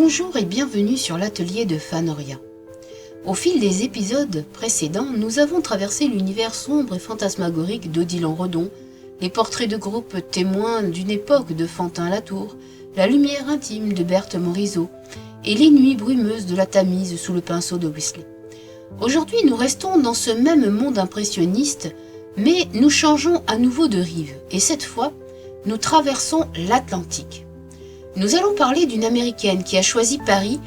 Bonjour et bienvenue sur l'atelier de Fanoria. Au fil des épisodes précédents, nous avons traversé l'univers sombre et fantasmagorique d'Odilon Redon, les portraits de groupe témoins d'une époque de Fantin Latour, la lumière intime de Berthe Morisot et les nuits brumeuses de la Tamise sous le pinceau de Whistler. Aujourd'hui, nous restons dans ce même monde impressionniste, mais nous changeons à nouveau de rive et cette fois, nous traversons l'Atlantique. Nous allons parler d'une Américaine qui a choisi Paris,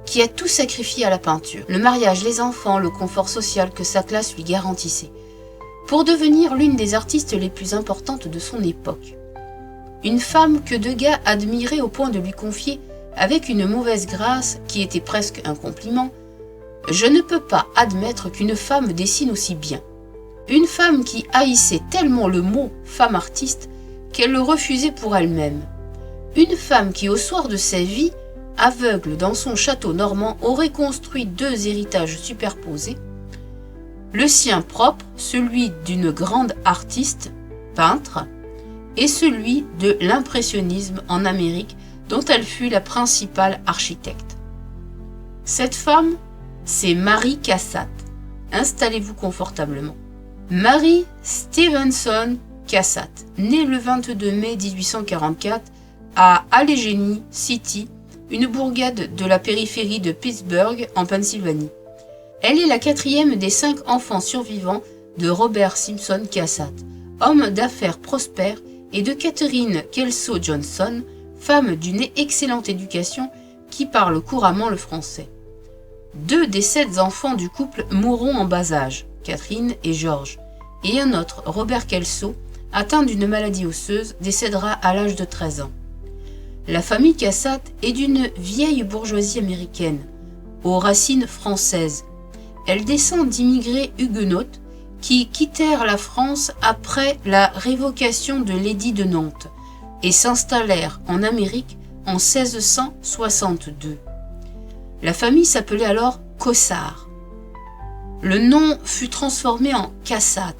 qui a tout sacrifié à la peinture, le mariage, les enfants, le confort social que sa classe lui garantissait, pour devenir l'une des artistes les plus importantes de son époque. Une femme que Degas admirait au point de lui confier, avec une mauvaise grâce qui était presque un compliment, « Je ne peux pas admettre qu'une femme dessine aussi bien ». Une femme qui haïssait tellement le mot « femme artiste » qu'elle le refusait pour elle-même. Une femme qui, au soir de sa vie, aveugle dans son château normand, aurait construit deux héritages superposés, le sien propre, celui d'une grande artiste, peintre, et celui de l'impressionnisme en Amérique, dont elle fut la principale architecte. Cette femme, c'est Mary Cassatt. Installez-vous confortablement. Mary Stevenson Cassatt, née le 22 mai 1844 à Allegheny City, une bourgade de la périphérie de Pittsburgh en Pennsylvanie. Elle est la quatrième des 5 enfants survivants de Robert Simpson Cassatt, homme d'affaires prospère, et de Catherine Kelso Johnson, femme d'une excellente éducation qui parle couramment le français. 2 des 7 enfants du couple mourront en bas âge, Catherine et George, et un autre, Robert Kelso, atteint d'une maladie osseuse, décédera à l'âge de 13 ans. La famille Cassatt est d'une vieille bourgeoisie américaine, aux racines françaises. Elle descend d'immigrés huguenotes qui quittèrent la France après la révocation de l'édit de Nantes et s'installèrent en Amérique en 1662. La famille s'appelait alors Cossard. Le nom fut transformé en Cassatt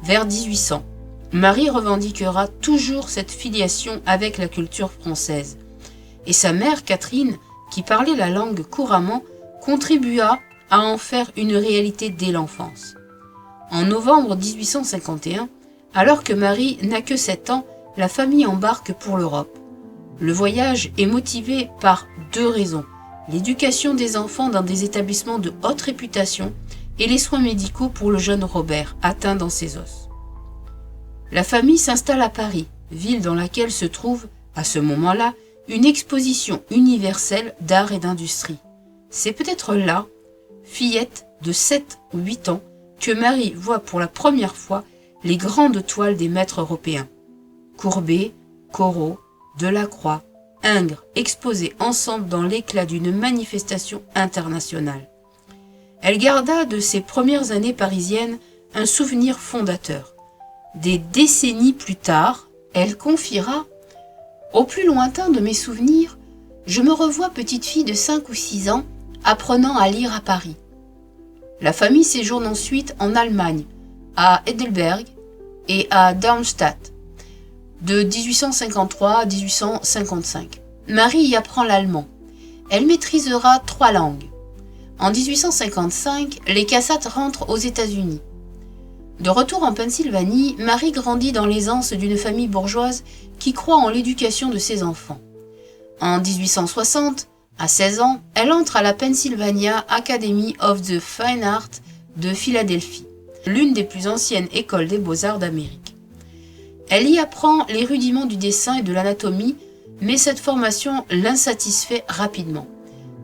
vers 1800. Marie revendiquera toujours cette filiation avec la culture française. Et sa mère, Catherine, qui parlait la langue couramment, contribua à en faire une réalité dès l'enfance. En novembre 1851, alors que Marie n'a que 7 ans, la famille embarque pour l'Europe. Le voyage est motivé par 2 raisons. L'éducation des enfants dans des établissements de haute réputation et les soins médicaux pour le jeune Robert, atteint dans ses os. La famille s'installe à Paris, ville dans laquelle se trouve, à ce moment-là, une exposition universelle d'art et d'industrie. C'est peut-être là, fillette de 7 ou 8 ans, que Marie voit pour la première fois les grandes toiles des maîtres européens. Courbet, Corot, Delacroix, Ingres, exposés ensemble dans l'éclat d'une manifestation internationale. Elle garda de ses premières années parisiennes un souvenir fondateur. Des décennies plus tard, elle confiera « Au plus lointain de mes souvenirs, je me revois petite fille de 5 ou 6 ans apprenant à lire à Paris. » La famille séjourne ensuite en Allemagne, à Heidelberg et à Darmstadt, de 1853 à 1855. Marie y apprend l'allemand. Elle maîtrisera 3 langues. En 1855, les Cassatt rentrent aux États-Unis. De retour en Pennsylvanie, Marie grandit dans l'aisance d'une famille bourgeoise qui croit en l'éducation de ses enfants. En 1860, à 16 ans, elle entre à la Pennsylvania Academy of the Fine Arts de Philadelphie, l'une des plus anciennes écoles des beaux-arts d'Amérique. Elle y apprend les rudiments du dessin et de l'anatomie, mais cette formation l'insatisfait rapidement.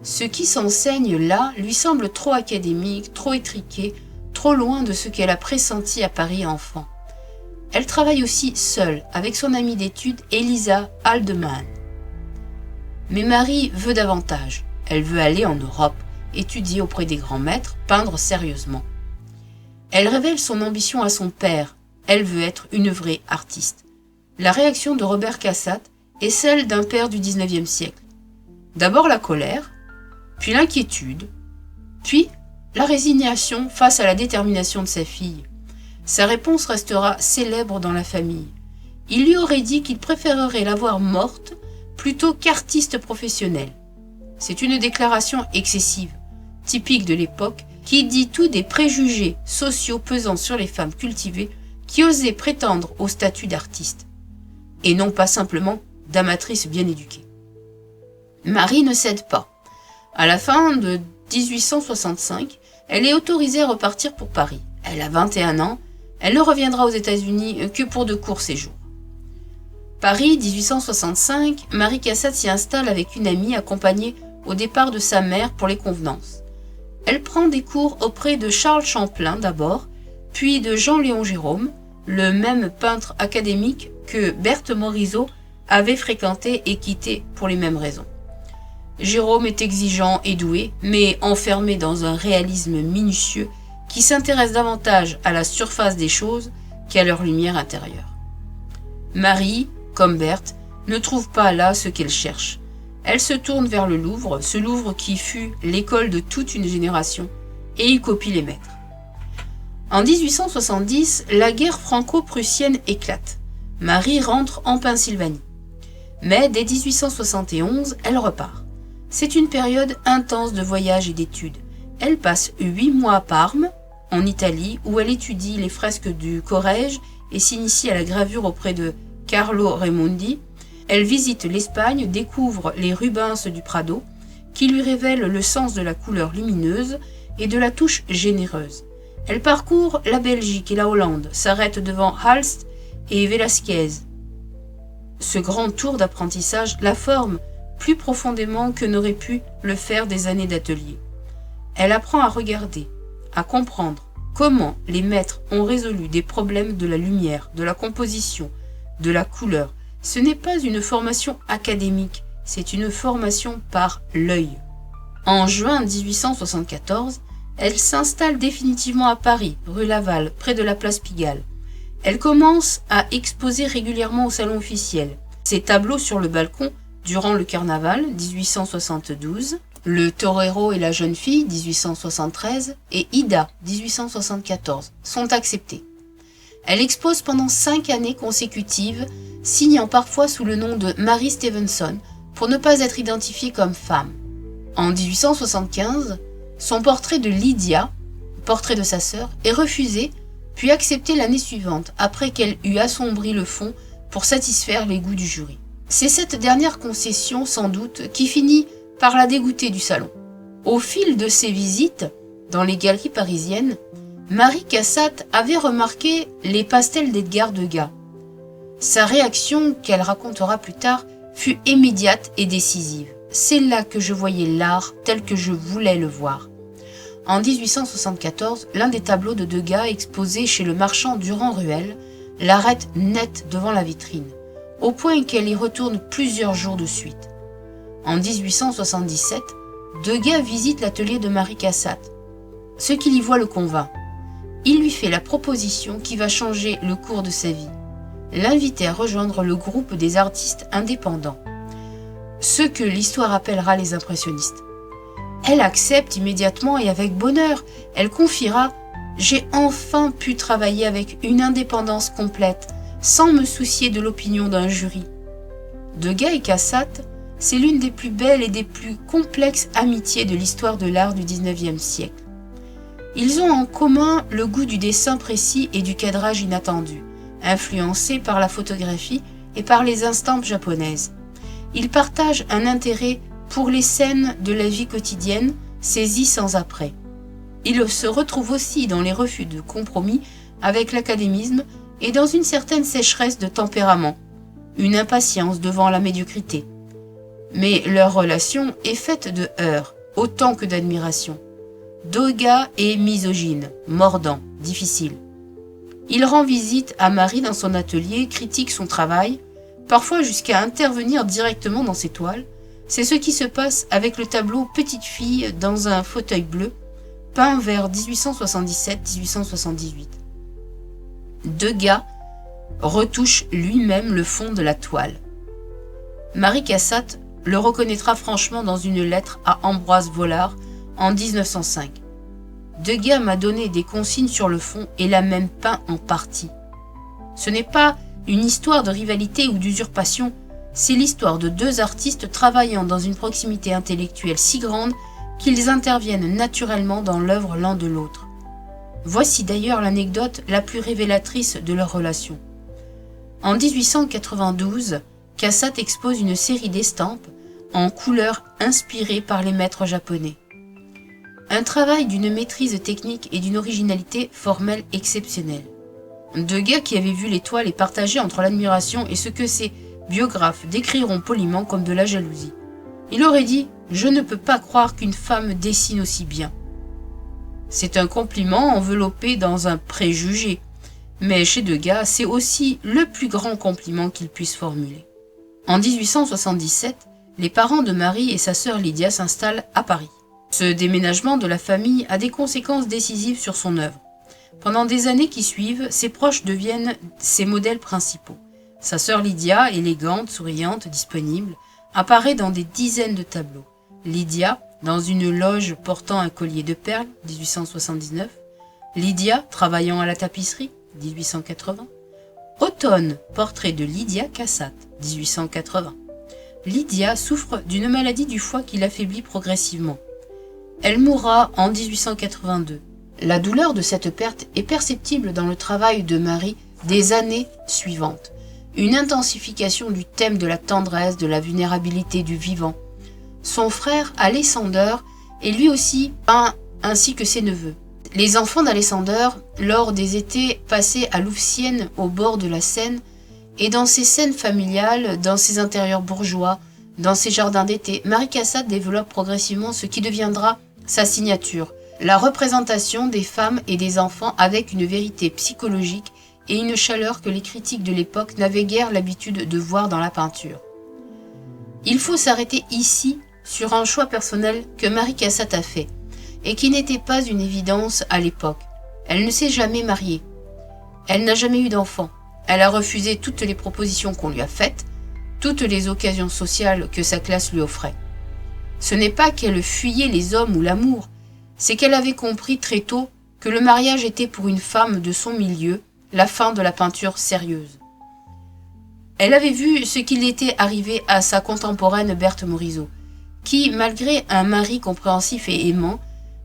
Ce qui s'enseigne là lui semble trop académique, trop étriqué, trop loin de ce qu'elle a pressenti à Paris enfant. Elle travaille aussi seule avec son amie d'études Elisa Haldeman. Mais Marie veut davantage. Elle veut aller en Europe, étudier auprès des grands maîtres, peindre sérieusement. Elle révèle son ambition à son père. Elle veut être une vraie artiste. La réaction de Robert Cassatt est celle d'un père du XIXe siècle. D'abord la colère, puis l'inquiétude, puis la résignation face à la détermination de sa fille. Sa réponse restera célèbre dans la famille. Il lui aurait dit qu'il préférerait la voir morte plutôt qu'artiste professionnelle. C'est une déclaration excessive, typique de l'époque, qui dit tout des préjugés sociaux pesant sur les femmes cultivées qui osaient prétendre au statut d'artiste, et non pas simplement d'amatrices bien éduquées. Marie ne cède pas. À la fin de 1865, elle est autorisée à repartir pour Paris. Elle a 21 ans, elle ne reviendra aux États-Unis que pour de courts séjours. Paris, 1865, Marie Cassatt s'y installe avec une amie accompagnée au départ de sa mère pour les convenances. Elle prend des cours auprès de Charles Champlain d'abord, puis de Jean-Léon Gérôme, le même peintre académique que Berthe Morisot avait fréquenté et quitté pour les mêmes raisons. Jérôme est exigeant et doué, mais enfermé dans un réalisme minutieux qui s'intéresse davantage à la surface des choses qu'à leur lumière intérieure. Marie, comme Berthe, ne trouve pas là ce qu'elle cherche. Elle se tourne vers le Louvre, ce Louvre qui fut l'école de toute une génération, et y copie les maîtres. En 1870, la guerre franco-prussienne éclate. Marie rentre en Pennsylvanie. Mais dès 1871, elle repart. C'est une période intense de voyages et d'études. Elle passe 8 mois à Parme, en Italie, où elle étudie les fresques du Corrège et s'initie à la gravure auprès de Carlo Raimondi. Elle visite l'Espagne, découvre les Rubens du Prado, qui lui révèlent le sens de la couleur lumineuse et de la touche généreuse. Elle parcourt la Belgique et la Hollande, s'arrête devant Halst et Velasquez. Ce grand tour d'apprentissage la forme plus profondément que n'aurait pu le faire des années d'atelier. Elle apprend à regarder, à comprendre comment les maîtres ont résolu des problèmes de la lumière, de la composition, de la couleur. Ce n'est pas une formation académique, c'est une formation par l'œil. En juin 1874, elle s'installe définitivement à Paris, rue Laval, près de la place Pigalle. Elle commence à exposer régulièrement au salon officiel. Ses tableaux sur le balcon durant le carnaval 1872, le torero et la jeune fille 1873 et Ida 1874 sont acceptés. Elle expose pendant 5 années consécutives, signant parfois sous le nom de Mary Stevenson pour ne pas être identifiée comme femme. En 1875, son portrait de Lydia, portrait de sa sœur, est refusé puis accepté l'année suivante après qu'elle eut assombri le fond pour satisfaire les goûts du jury. C'est cette dernière concession sans doute qui finit par la dégoûter du salon. Au fil de ses visites dans les galeries parisiennes, Marie Cassatt avait remarqué les pastels d'Edgar Degas. Sa réaction, qu'elle racontera plus tard, fut immédiate et décisive. C'est là que je voyais l'art tel que je voulais le voir. En 1874, l'un des tableaux de Degas exposé chez le marchand Durand-Ruel l'arrête net devant la vitrine, au point qu'elle y retourne plusieurs jours de suite. En 1877, Degas visite l'atelier de Marie Cassatt. Ce qu'il y voit le convainc. Il lui fait la proposition qui va changer le cours de sa vie, l'inviter à rejoindre le groupe des artistes indépendants, ceux que l'histoire appellera les impressionnistes. Elle accepte immédiatement et avec bonheur. Elle confiera « J'ai enfin pu travailler avec une indépendance complète, sans me soucier de l'opinion d'un jury. » Degas et Cassatt, c'est l'une des plus belles et des plus complexes amitiés de l'histoire de l'art du XIXe siècle. Ils ont en commun le goût du dessin précis et du cadrage inattendu, influencés par la photographie et par les estampes japonaises. Ils partagent un intérêt pour les scènes de la vie quotidienne saisies sans après. Ils se retrouvent aussi dans les refus de compromis avec l'académisme et dans une certaine sécheresse de tempérament, une impatience devant la médiocrité. Mais leur relation est faite de heurts, autant que d'admiration. Degas est misogyne, mordant, difficile. Il rend visite à Marie dans son atelier, critique son travail, parfois jusqu'à intervenir directement dans ses toiles. C'est ce qui se passe avec le tableau Petite fille dans un fauteuil bleu, peint vers 1877-1878. Degas retouche lui-même le fond de la toile. Marie Cassatt le reconnaîtra franchement dans une lettre à Ambroise Vollard en 1905. Degas m'a donné des consignes sur le fond et l'a même peint en partie. Ce n'est pas une histoire de rivalité ou d'usurpation, C'est l'histoire de deux artistes travaillant dans une proximité intellectuelle si grande qu'ils interviennent naturellement dans l'œuvre l'un de l'autre. Voici d'ailleurs l'anecdote la plus révélatrice de leur relation. En 1892, Cassatt expose une série d'estampes en couleurs inspirées par les maîtres japonais. Un travail d'une maîtrise technique et d'une originalité formelle exceptionnelle. Degas, qui avait vu les toiles, est partagé entre l'admiration et ce que ses biographes décriront poliment comme de la jalousie. Il aurait dit « Je ne peux pas croire qu'une femme dessine aussi bien ». C'est un compliment enveloppé dans un préjugé, mais chez Degas, c'est aussi le plus grand compliment qu'il puisse formuler. En 1877, les parents de Marie et sa sœur Lydia s'installent à Paris. Ce déménagement de la famille a des conséquences décisives sur son œuvre. Pendant des années qui suivent, ses proches deviennent ses modèles principaux. Sa sœur Lydia, élégante, souriante, disponible, apparaît dans des dizaines de tableaux. Lydia, dans une loge portant un collier de perles, 1879. Lydia, travaillant à la tapisserie, 1880. Automne, portrait de Lydia Cassatt, 1880. Lydia souffre d'une maladie du foie qui l'affaiblit progressivement. Elle mourra en 1882. La douleur de cette perte est perceptible dans le travail de Marie des années suivantes. Une intensification du thème de la tendresse, de la vulnérabilité du vivant. Son frère, Alexander, est lui aussi peint ainsi que ses neveux. Les enfants d'Alexander, lors des étés passés à Louvciennes au bord de la Seine, et dans ses scènes familiales, dans ses intérieurs bourgeois, dans ses jardins d'été, Marie Cassatt développe progressivement ce qui deviendra sa signature, la représentation des femmes et des enfants avec une vérité psychologique et une chaleur que les critiques de l'époque n'avaient guère l'habitude de voir dans la peinture. Il faut s'arrêter ici sur un choix personnel que Marie Cassatt a fait, et qui n'était pas une évidence à l'époque. Elle ne s'est jamais mariée. Elle n'a jamais eu d'enfant. Elle a refusé toutes les propositions qu'on lui a faites, toutes les occasions sociales que sa classe lui offrait. Ce n'est pas qu'elle fuyait les hommes ou l'amour, c'est qu'elle avait compris très tôt que le mariage était pour une femme de son milieu la fin de la peinture sérieuse. Elle avait vu ce qu'il était arrivé à sa contemporaine Berthe Morisot, qui, malgré un mari compréhensif et aimant,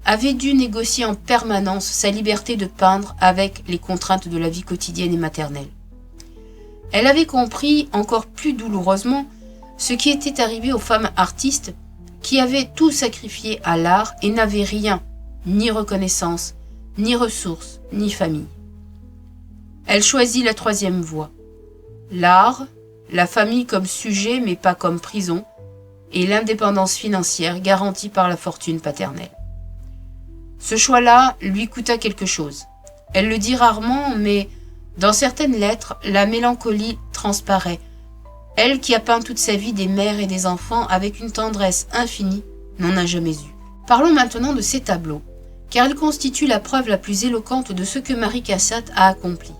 avait dû négocier en permanence sa liberté de peindre avec les contraintes de la vie quotidienne et maternelle. Elle avait compris, encore plus douloureusement, ce qui était arrivé aux femmes artistes qui avaient tout sacrifié à l'art et n'avaient rien, ni reconnaissance, ni ressources, ni famille. Elle choisit la troisième voie. L'art, la famille comme sujet mais pas comme prison, et l'indépendance financière garantie par la fortune paternelle. Ce choix-là lui coûta quelque chose. Elle le dit rarement, mais dans certaines lettres, la mélancolie transparaît. Elle qui a peint toute sa vie des mères et des enfants avec une tendresse infinie, n'en a jamais eu. Parlons maintenant de ces tableaux, car ils constituent la preuve la plus éloquente de ce que Marie Cassatt a accompli.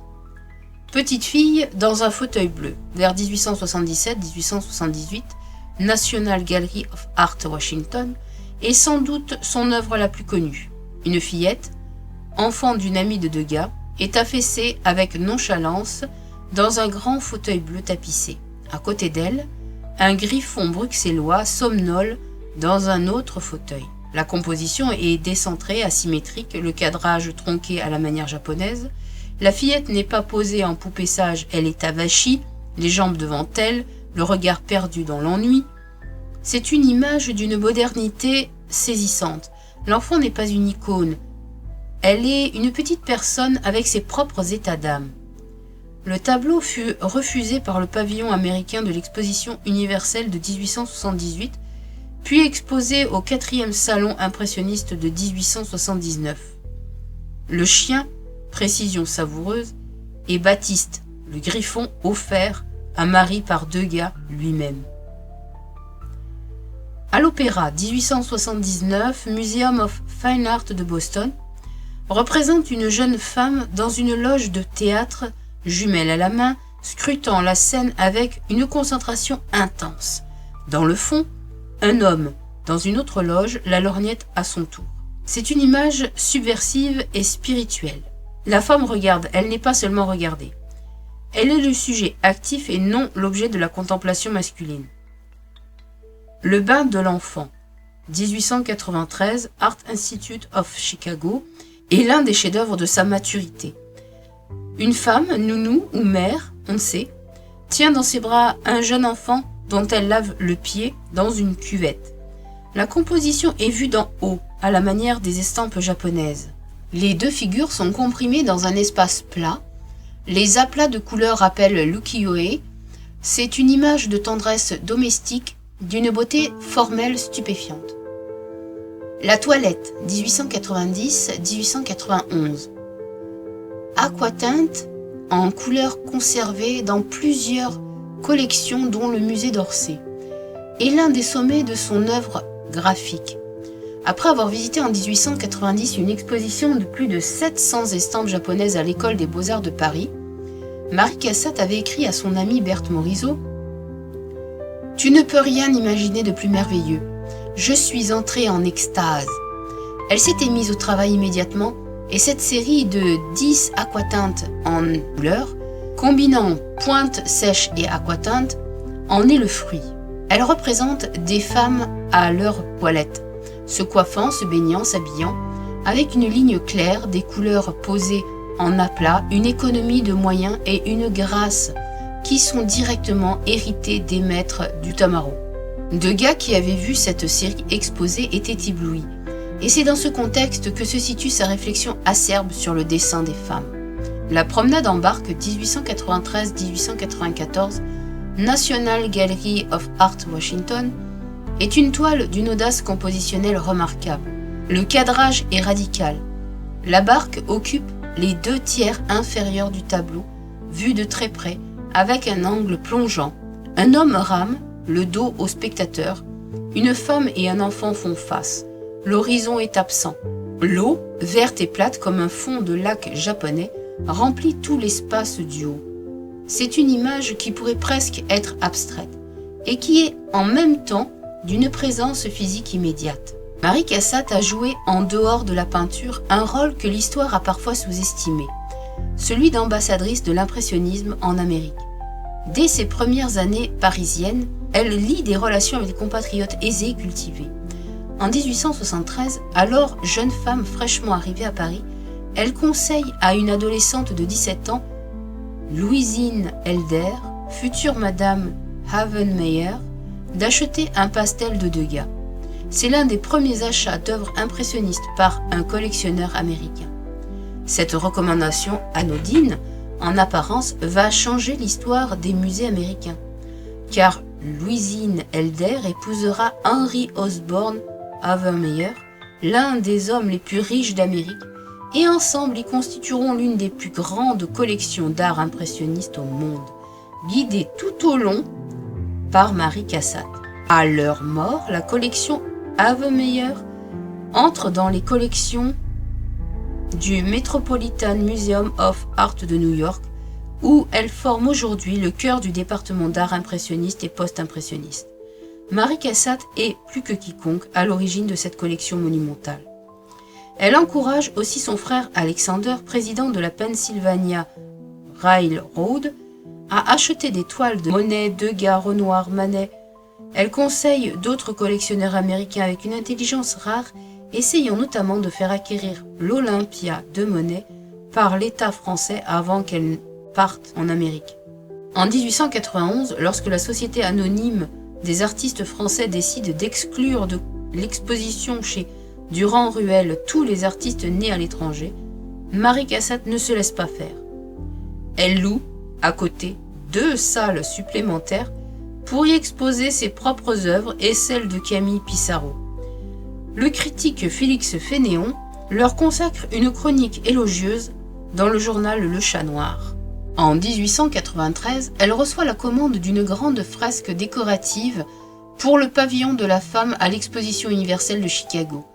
Petite fille dans un fauteuil bleu, vers 1877-1878, National Gallery of Art Washington, est sans doute son œuvre la plus connue. Une fillette, enfant d'une amie de Degas, est affaissée avec nonchalance dans un grand fauteuil bleu tapissé. À côté d'elle, un griffon bruxellois somnole dans un autre fauteuil. La composition est décentrée, asymétrique, le cadrage tronqué à la manière japonaise. La fillette n'est pas posée en poupée sage, elle est avachie, les jambes devant elle, le regard perdu dans l'ennui. C'est une image d'une modernité saisissante. L'enfant n'est pas une icône. Elle est une petite personne avec ses propres états d'âme. Le tableau fut refusé par le pavillon américain de l'exposition universelle de 1878, puis exposé au 4e salon impressionniste de 1879. Le chien, précision savoureuse, est Baptiste, le griffon offert à Marie par Degas lui-même. À l'Opéra, 1879, Museum of Fine Art de Boston, représente une jeune femme dans une loge de théâtre, jumelle à la main, scrutant la scène avec une concentration intense. Dans le fond, un homme, dans une autre loge, la lorgnette à son tour. C'est une image subversive et spirituelle. La femme regarde, elle n'est pas seulement regardée. Elle est le sujet actif et non l'objet de la contemplation masculine. Le bain de l'enfant, 1893, Art Institute of Chicago, est l'un des chefs-d'œuvre de sa maturité. Une femme, nounou ou mère, on ne sait, tient dans ses bras un jeune enfant dont elle lave le pied dans une cuvette. La composition est vue d'en haut, à la manière des estampes japonaises. Les deux figures sont comprimées dans un espace plat. Les aplats de couleurs rappellent l'ukiyo-e. C'est une image de tendresse domestique, d'une beauté formelle stupéfiante. La toilette, 1890-1891. Aquatinte, en couleurs conservées dans plusieurs collections dont le musée d'Orsay, est l'un des sommets de son œuvre graphique. Après avoir visité en 1890 une exposition de plus de 700 estampes japonaises à l'école des Beaux-Arts de Paris, Marie Cassatt avait écrit à son amie Berthe Morisot « Tu ne peux rien imaginer de plus merveilleux. Je suis entrée en extase. » Elle s'était mise au travail immédiatement et cette série de 10 aquatintes en couleurs, combinant pointe sèche et aquatinte, en est le fruit. Elle représente des femmes à leur toilette, se coiffant, se baignant, s'habillant, avec une ligne claire, des couleurs posées en aplat, une économie de moyens et une grâce qui sont directement héritées des maîtres du Tamaro. Degas, qui avait vu cette série exposée, était ébloui. Et c'est dans ce contexte que se situe sa réflexion acerbe sur le dessin des femmes. La promenade en barque 1893-1894, National Gallery of Art Washington, est une toile d'une audace compositionnelle remarquable. Le cadrage est radical. La barque occupe les 2/3 inférieurs du tableau, vu de très près, avec un angle plongeant. Un homme rame, le dos au spectateur. Une femme et un enfant font face. L'horizon est absent. L'eau, verte et plate comme un fond de lac japonais, remplit tout l'espace du haut. C'est une image qui pourrait presque être abstraite et qui est en même temps d'une présence physique immédiate. Marie Cassatt a joué en dehors de la peinture un rôle que l'histoire a parfois sous-estimé, celui d'ambassadrice de l'impressionnisme en Amérique. Dès ses premières années parisiennes, elle lie des relations avec des compatriotes aisés et cultivés. En 1873, alors jeune femme fraîchement arrivée à Paris, elle conseille à une adolescente de 17 ans, Louisine Elder, future Madame Havenmeyer, d'acheter un pastel de Degas. C'est l'un des premiers achats d'œuvres impressionnistes par un collectionneur américain. Cette recommandation anodine, en apparence, va changer l'histoire des musées américains, car Louisine Elder épousera Henry Osborne Havenmeyer, l'un des hommes les plus riches d'Amérique, et ensemble ils constitueront l'une des plus grandes collections d'art impressionniste au monde, guidée tout au long par Marie Cassatt. À leur mort, la collection Havenmeyer entre dans les collections du Metropolitan Museum of Art de New York, où elle forme aujourd'hui le cœur du département d'art impressionniste et post-impressionniste. Marie Cassatt est, plus que quiconque, à l'origine de cette collection monumentale. Elle encourage aussi son frère Alexander, président de la Pennsylvania Railroad, à acheter des toiles de Monet, Degas, Renoir, Manet. Elle conseille d'autres collectionneurs américains avec une intelligence rare, essayant notamment de faire acquérir l'Olympia de Monet par l'État français avant qu'elle parte en Amérique. En 1891, lorsque la Société anonyme des artistes français décide d'exclure de l'exposition chez Durand-Ruel tous les artistes nés à l'étranger, Marie Cassatt ne se laisse pas faire. Elle loue, à côté, 2 salles supplémentaires pour y exposer ses propres œuvres et celles de Camille Pissarro. Le critique Félix Fénéon leur consacre une chronique élogieuse dans le journal Le Chat Noir. En 1893, elle reçoit la commande d'une grande fresque décorative pour le pavillon de la femme à l'exposition universelle de Chicago,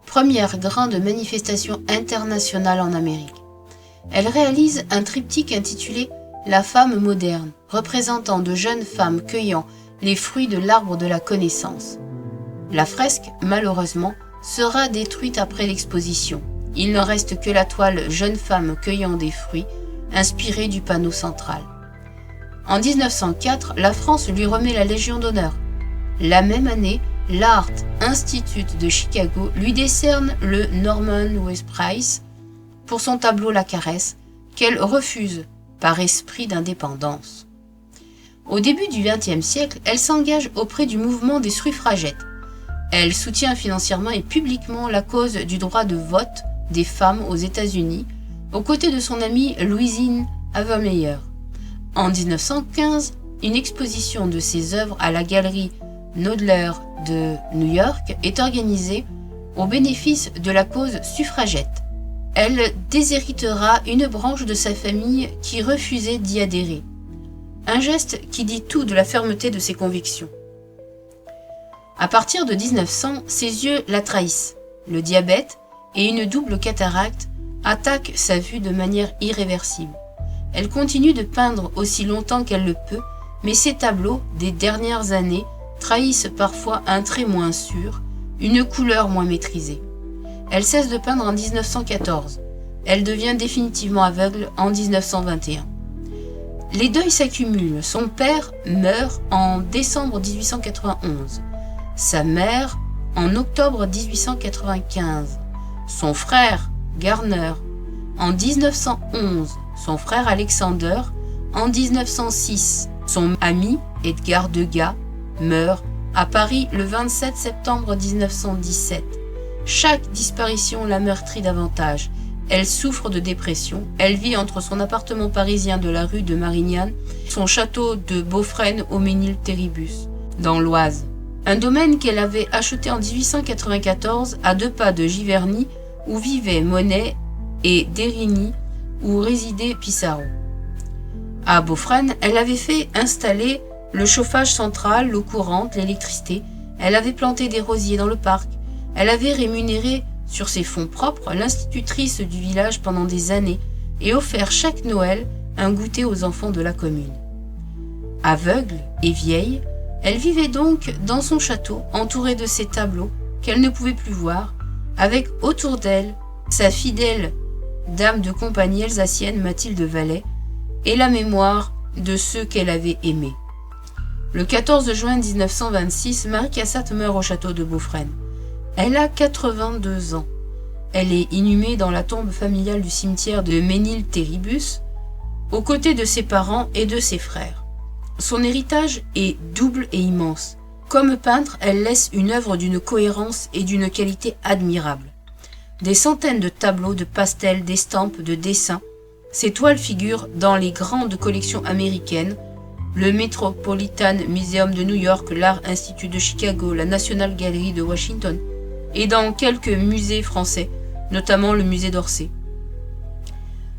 première grande manifestation internationale en Amérique. Elle réalise un triptyque intitulé « La femme moderne », représentant de jeunes femmes cueillant les fruits de l'arbre de la connaissance. La fresque, malheureusement, sera détruite après l'exposition. Il ne reste que la toile « Jeune femme cueillant des fruits », inspirée du panneau central. En 1904, la France lui remet la Légion d'honneur. La même année, l'Art Institute de Chicago lui décerne le Norman West Prize pour son tableau La Caresse, qu'elle refuse par esprit d'indépendance. Au début du XXe siècle, elle s'engage auprès du mouvement des suffragettes. Elle soutient financièrement et publiquement la cause du droit de vote des femmes aux États-Unis, aux côtés de son amie Louisine Havemeyer. En 1915, une exposition de ses œuvres à la galerie Knoedler de New York est organisée au bénéfice de la cause suffragette. Elle déshéritera une branche de sa famille qui refusait d'y adhérer. Un geste qui dit tout de la fermeté de ses convictions. À partir de 1900, ses yeux la trahissent. Le diabète et une double cataracte attaquent sa vue de manière irréversible. Elle continue de peindre aussi longtemps qu'elle le peut, mais ses tableaux des dernières années trahissent parfois un trait moins sûr, une couleur moins maîtrisée. Elle cesse de peindre en 1914. Elle devient définitivement aveugle en 1921. Les deuils s'accumulent. Son père meurt en décembre 1891. Sa mère en octobre 1895. Son frère, Garner, en 1911. Son frère Alexander, en 1906. Son ami, Edgar Degas, meurt à Paris le 27 septembre 1917. Chaque disparition la meurtrit davantage. Elle souffre de dépression. Elle vit entre son appartement parisien de la rue de Marignane, son château de Beaufresne au Ménil-Théribus, dans l'Oise. Un domaine qu'elle avait acheté en 1894 à 2 pas de Giverny, où vivaient Monet, et d'Érigny, où résidait Pissarro. À Beaufresne, elle avait fait installer le chauffage central, l'eau courante, l'électricité. Elle avait planté des rosiers dans le parc. Elle avait rémunéré sur ses fonds propres l'institutrice du village pendant des années et offert chaque Noël un goûter aux enfants de la commune. Aveugle et vieille, elle vivait donc dans son château, entourée de ses tableaux qu'elle ne pouvait plus voir, avec autour d'elle sa fidèle dame de compagnie alsacienne Mathilde Vallet et la mémoire de ceux qu'elle avait aimés. Le 14 juin 1926, Marie Cassatt meurt au château de Beaufresne. Elle a 82 ans. Elle est inhumée dans la tombe familiale du cimetière de Ménil-Théribus, aux côtés de ses parents et de ses frères. Son héritage est double et immense. Comme peintre, elle laisse une œuvre d'une cohérence et d'une qualité admirable. Des centaines de tableaux, de pastels, d'estampes, de dessins. Ses toiles figurent dans les grandes collections américaines, le Metropolitan Museum de New York, l'Art Institute de Chicago, la National Gallery de Washington, et dans quelques musées français, notamment le musée d'Orsay.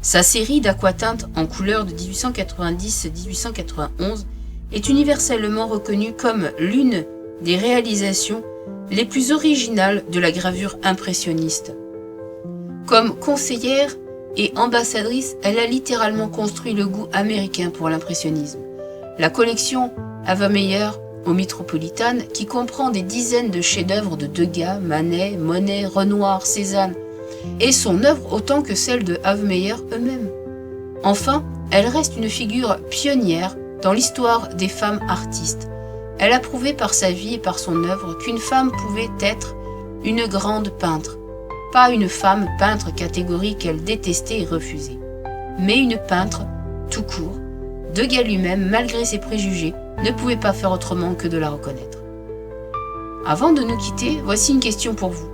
Sa série d'aquateintes en couleurs de 1890-1891 est universellement reconnue comme l'une des réalisations les plus originales de la gravure impressionniste. Comme conseillère et ambassadrice, elle a littéralement construit le goût américain pour l'impressionnisme. La collection Havemeyer au Metropolitan, qui comprend des dizaines de chefs-d'œuvre de Degas, Manet, Monet, Renoir, Cézanne, et son œuvre autant que celle de Havemeyer eux-mêmes. Enfin, elle reste une figure pionnière dans l'histoire des femmes artistes. Elle a prouvé par sa vie et par son œuvre qu'une femme pouvait être une grande peintre, pas une femme peintre catégorie qu'elle détestait et refusait, mais une peintre tout court. Degas lui-même, malgré ses préjugés, ne pouvait pas faire autrement que de la reconnaître. Avant de nous quitter, voici une question pour vous.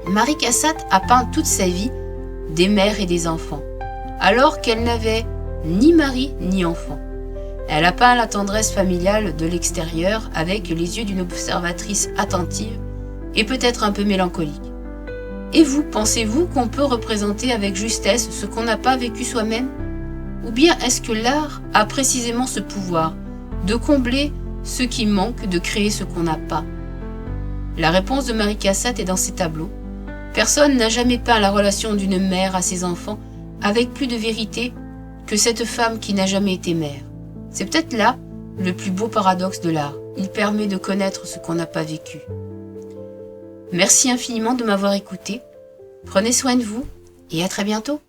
Marie Cassatt a peint toute sa vie des mères et des enfants, alors qu'elle n'avait ni mari ni enfant. Elle a peint la tendresse familiale de l'extérieur avec les yeux d'une observatrice attentive et peut-être un peu mélancolique. Et vous, pensez-vous qu'on peut représenter avec justesse ce qu'on n'a pas vécu soi-même ? Ou bien est-ce que l'art a précisément ce pouvoir de combler ce qui manque, de créer ce qu'on n'a pas ? La réponse de Marie Cassatt est dans ses tableaux. Personne n'a jamais peint la relation d'une mère à ses enfants avec plus de vérité que cette femme qui n'a jamais été mère. C'est peut-être là le plus beau paradoxe de l'art. Il permet de connaître ce qu'on n'a pas vécu. Merci infiniment de m'avoir écouté. Prenez soin de vous et à très bientôt.